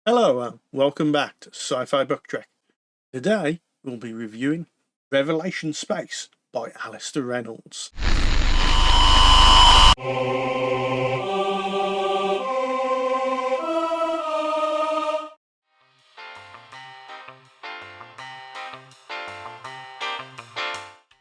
Hello and welcome back to Sci-Fi Book Trek. Today we'll be reviewing Revelation Space by Alastair Reynolds.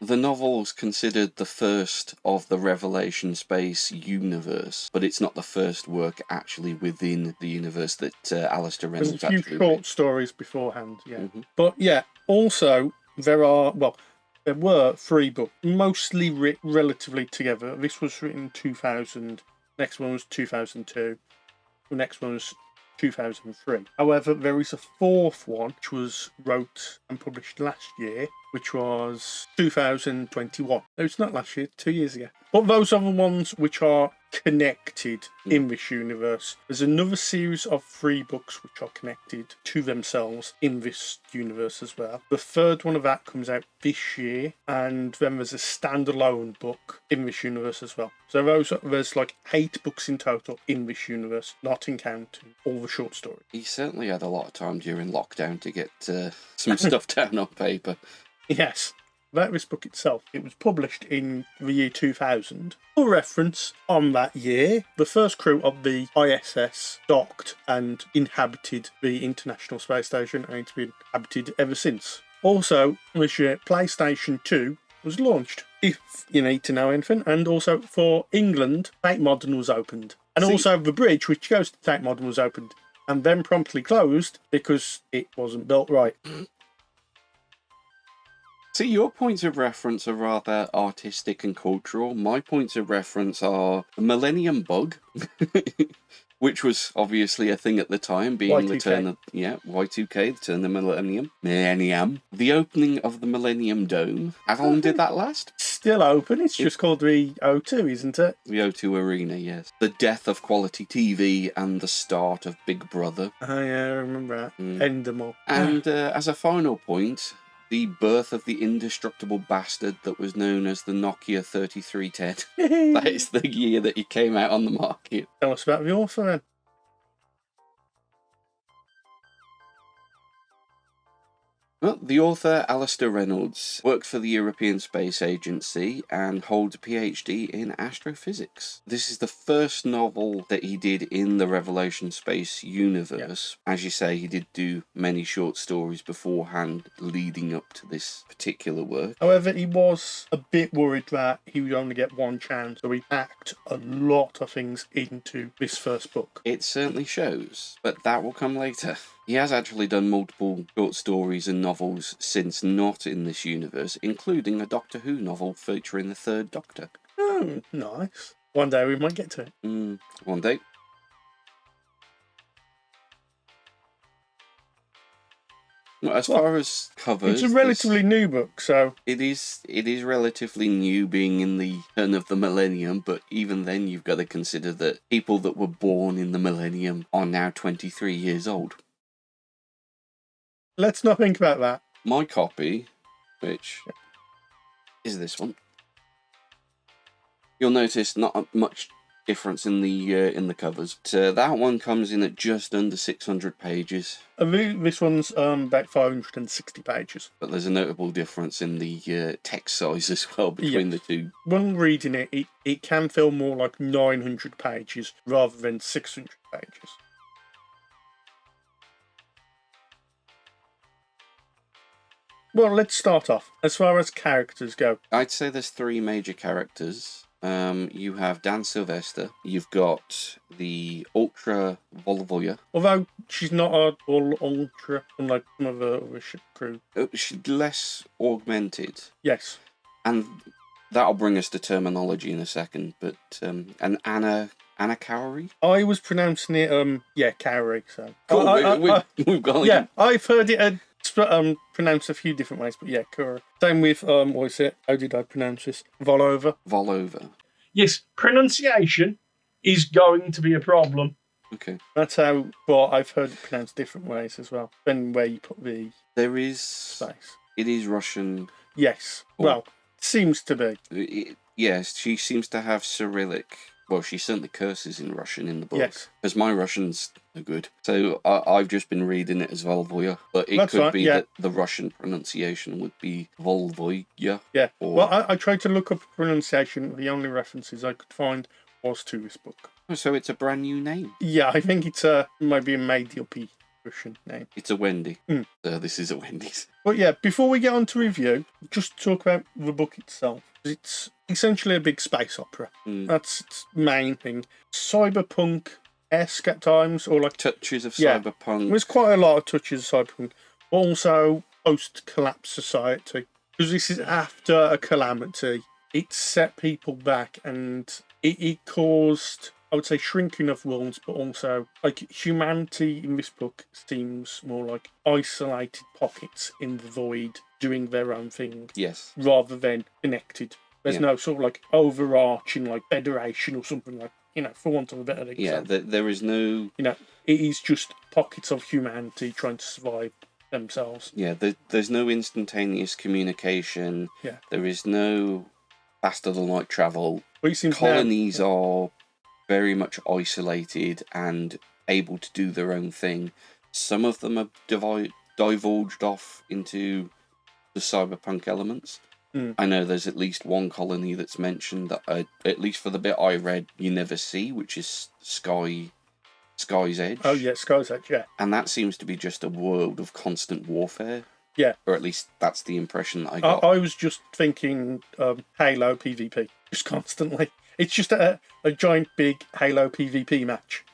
The novel's considered the first of the Revelation Space universe, but it's not the first work actually within the universe that Alastair Reynolds There's a few actually short wrote. stories beforehand, yeah. Mm-hmm. But yeah, also there were 3 books, mostly relatively together. This was written in 2000, next one was 2002, the next one was 2003. However, there is a 4th one which was wrote and published last year, which was 2021. No, it's not last year, 2 years ago. But those are the ones which are connected in this universe. There's another series of 3 books which are connected to themselves in this universe as well. The 3rd one of that comes out this year, and then there's a standalone book in this universe as well. So there's like 8 books in total in this universe, not counting all the short stories. He certainly had a lot of time during lockdown to get some stuff down on paper. Yes. About this book itself, it was published in the year 2000. For reference, on that year, the first crew of the ISS docked and inhabited the International Space Station, and it's been inhabited ever since. Also, this year, PlayStation 2 was launched, if you need to know anything, and also for England, Tate Modern was opened. And also the bridge which goes to Tate Modern was opened, and then promptly closed because it wasn't built right. See, your points of reference are rather artistic and cultural. My points of reference are the Millennium Bug, which was obviously a thing at the time, being Y2K. the turn of Y2K, the turn of the millennium. The opening of the Millennium Dome. How long did that last? Still open. It's just called the O2, isn't it? The O2 Arena, yes. The death of quality TV and the start of Big Brother. Oh yeah, I remember that. Endemol. And as a final point, the birth of the indestructible bastard that was known as the Nokia 3310. That is the year that he came out on the market. Tell us about the author then. Well, the author, Alastair Reynolds, works for the European Space Agency and holds a PhD in astrophysics. This is the first novel that he did in the Revelation Space universe. Yeah. As you say, he did do many short stories beforehand leading up to this particular work. However, he was a bit worried that he would only get one chance, so he packed a lot of things into this first book. It certainly shows, but that will come later. He has actually done multiple short stories and novels since not in this universe, including a Doctor Who novel featuring the 3rd Doctor. Oh, nice. One day we might get to it. One day. As far as covers, it's a relatively new book, so it is relatively new, being in the turn of the millennium. But even then, you've got to consider that people that were born in the millennium are now 23 years old. Let's not think about that. My copy, which is this one, you'll notice not much difference in the covers. That one comes in at just under 600 pages. This one's about 560 pages. But there's a notable difference in the text size as well between the two. When reading it, it can feel more like 900 pages rather than 600 pages. Well, let's start off. As far as characters go, I'd say there's 3 major characters. You have Dan Sylvester. You've got the Ultra Volvoya. Although she's not all Ultra, unlike some of the other ship crew. She's less augmented. Yes. And that'll bring us to terminology in a second. But and Anna Cowrie? I was pronouncing it, Cowrie. So cool. We've got. Yeah, I've heard it pronounced a few different ways, but yeah, Cowrie. Same with what is it? How did I pronounce this? Volova. Yes, pronunciation is going to be a problem. Okay. That's how. Well, I've heard it pronounced different ways as well. Depending where you put the. There is space. It is Russian. Yes. Well, seems to be. Yes, she seems to have Cyrillic Well, she certainly curses in Russian in the book. Yes. Because my Russian's no good. So I've just been reading it as Volvoya. But it That's could fine, be yeah. that the Russian pronunciation would be Volvoya. Yeah. Or... Well, I tried to look up pronunciation. The only references I could find was to this book. Oh, so it's a brand new name. Yeah, I think it's maybe a made-up-y Russian name. It's a Wendy. Mm. This is a Wendy's. But yeah, before we get on to review, just talk about the book itself. It's essentially a big space opera. Mm. That's its main thing. Cyberpunk-esque at times, or like Touches of Yeah. cyberpunk. There's quite a lot of touches of cyberpunk, but also post-collapse society. Because this is after a calamity. It set people back, and it caused, I would say, shrinking of worlds, but also like humanity in this book seems more like isolated pockets in the void doing their own thing. Yes. Rather than connected. There's no sort of like overarching like federation or something like, for want of a better example. Yeah, there is no... It is just pockets of humanity trying to survive themselves. Yeah, there's no instantaneous communication. Yeah. There is no faster than light travel. Seems Colonies are very much isolated and able to do their own thing. Some of them are divulged off into the cyberpunk elements. Mm. I know there's at least one colony that's mentioned that, at least for the bit I read, you never see, which is Sky's Edge. Oh yeah, Sky's Edge, yeah. And that seems to be just a world of constant warfare. Yeah. Or at least that's the impression that I got. I was just thinking Halo PvP, just constantly. It's just a giant big Halo PvP match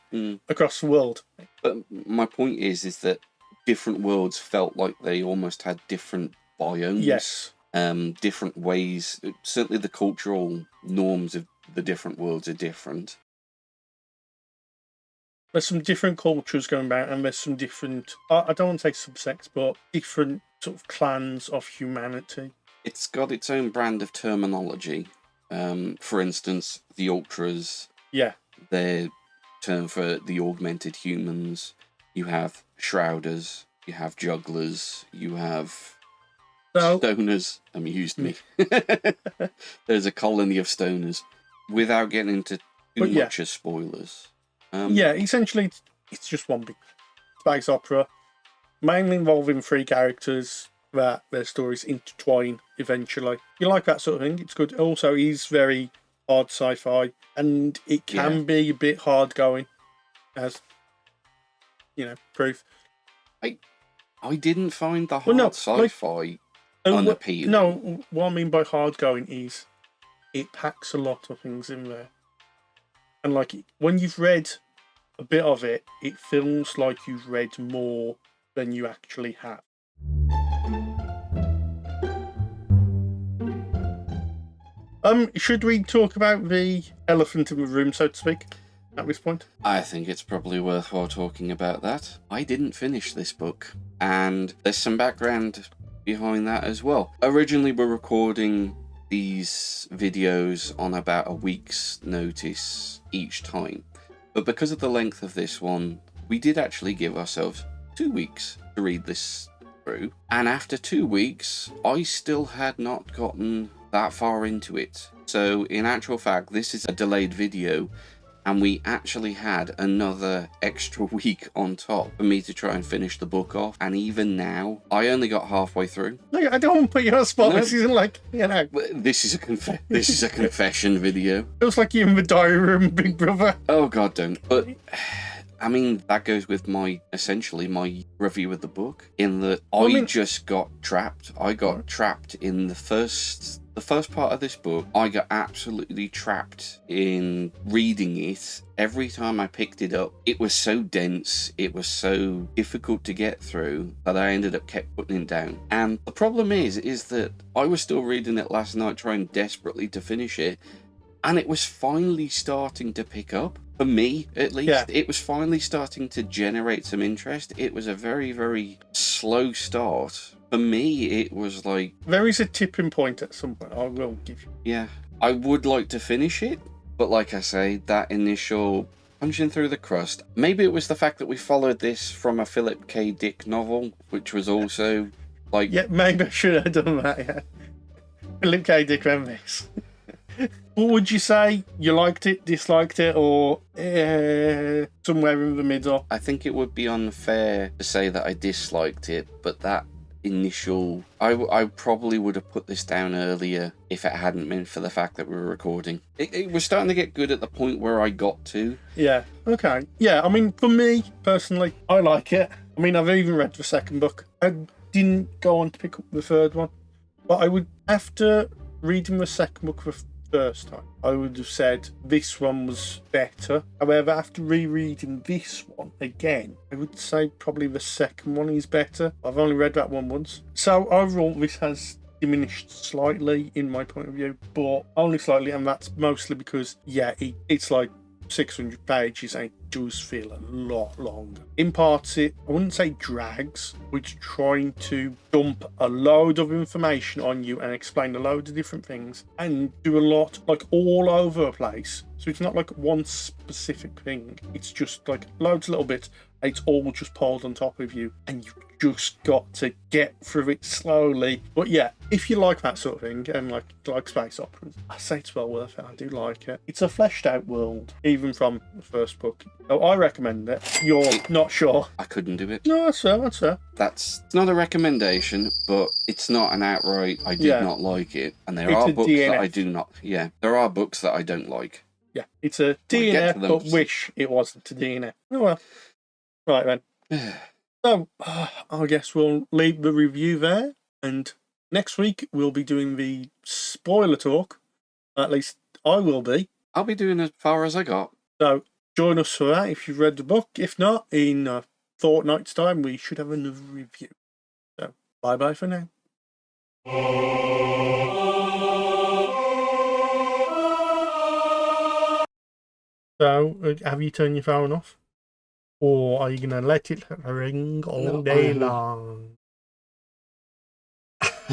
across the world. But my point is that different worlds felt like they almost had different biomes. Yes. Different ways. Certainly the cultural norms of the different worlds are different. There's some different cultures going about, and there's some different, I don't want to say subsects, but different sort of clans of humanity. It's got its own brand of terminology. For instance, the Ultras. Yeah. Their term for the augmented humans. You have Shrouders. You have Jugglers. You have Stoners. Amused me. There's a colony of Stoners. Without getting into too much as spoilers. Essentially, it's just one big space opera, mainly involving three characters that their stories intertwine eventually. You like that sort of thing, it's good. Also, he's very hard sci-fi, and it can be a bit hard going, as, proof. I didn't find the hard sci-fi unappealing. No, what I mean by hard going is it packs a lot of things in there. And when you've read a bit of it, it feels like you've read more than you actually have. Should we talk about the elephant in the room, so to speak, at this point? I think it's probably worthwhile talking about that. I didn't finish this book, and there's some background behind that as well. Originally, we're recording these videos on about a week's notice each time. But because of the length of this one, we did actually give ourselves 2 weeks to read this through. And after 2 weeks, I still had not gotten that far into it. So in actual fact, this is a delayed video, and we actually had another extra week on top for me to try and finish the book off. And even now, I only got halfway through. No, I don't want to put you on the spot. No. This isn't like, This is a confession video. Feels like you're in the diary room, Big Brother. Oh God, don't. But I mean, that goes with my review of the book, in that I just got trapped. I got trapped in the first part of this book. I got absolutely trapped in reading it. Every time I picked it up, it was so dense, it was so difficult to get through, that I ended up kept putting it down. And the problem is that I was still reading it last night, trying desperately to finish it, and it was finally starting to pick up. For me, at least, It was finally starting to generate some interest. It was a very, very slow start. For me, it was like... There is a tipping point at some point, I will give you. Yeah. I would like to finish it, but like I say, that initial punching through the crust... Maybe it was the fact that we followed this from a Philip K. Dick novel, which was also, like... Yeah, maybe I should have done that, yeah. Philip K. Dick read this. What would you say? You liked it, disliked it, or somewhere in the middle? I think it would be unfair to say that I disliked it, but that initial... I probably would have put this down earlier if it hadn't been for the fact that we were recording. It was starting to get good at the point where I got to. Yeah, okay. Yeah, I mean, for me, personally, I like it. I mean, I've even read the second book. I didn't go on to pick up the third one. But I would, after reading the second book the first time, I would have said this one was better. However, after rereading this one again, I would say probably the second one is better. I've only read that one once. So overall, this has diminished slightly in my point of view, but only slightly, and that's mostly because, yeah, it's like 600 pages and it does feel a lot longer. In parts, I wouldn't say drags, it's trying to dump a load of information on you and explain a load of different things and do a lot, like, all over the place. So it's not like one specific thing, it's just like loads of little bits. It's all just piled on top of you and you just got to get through it slowly. But yeah, if you like that sort of thing and like space operas, I say it's well worth it. I do like it. It's a fleshed out world, even from the first book. So I recommend it. You're not sure? I couldn't do it. No, that's fair, that's fair. That's not a recommendation, but it's not an outright I did not like it. And there are books that I do not. Yeah, there are books that I don't like. Yeah, it's a DNF, but wish it wasn't a DNF. Oh well. Right then. So, I guess we'll leave the review there, and next week we'll be doing the spoiler talk. At least I will be. I'll be doing as far as I got. So, join us for that if you've read the book. If not, in a fortnight's time, we should have another review. So, bye-bye for now. So, have you turned your phone off? Or are you going to let it ring all day long?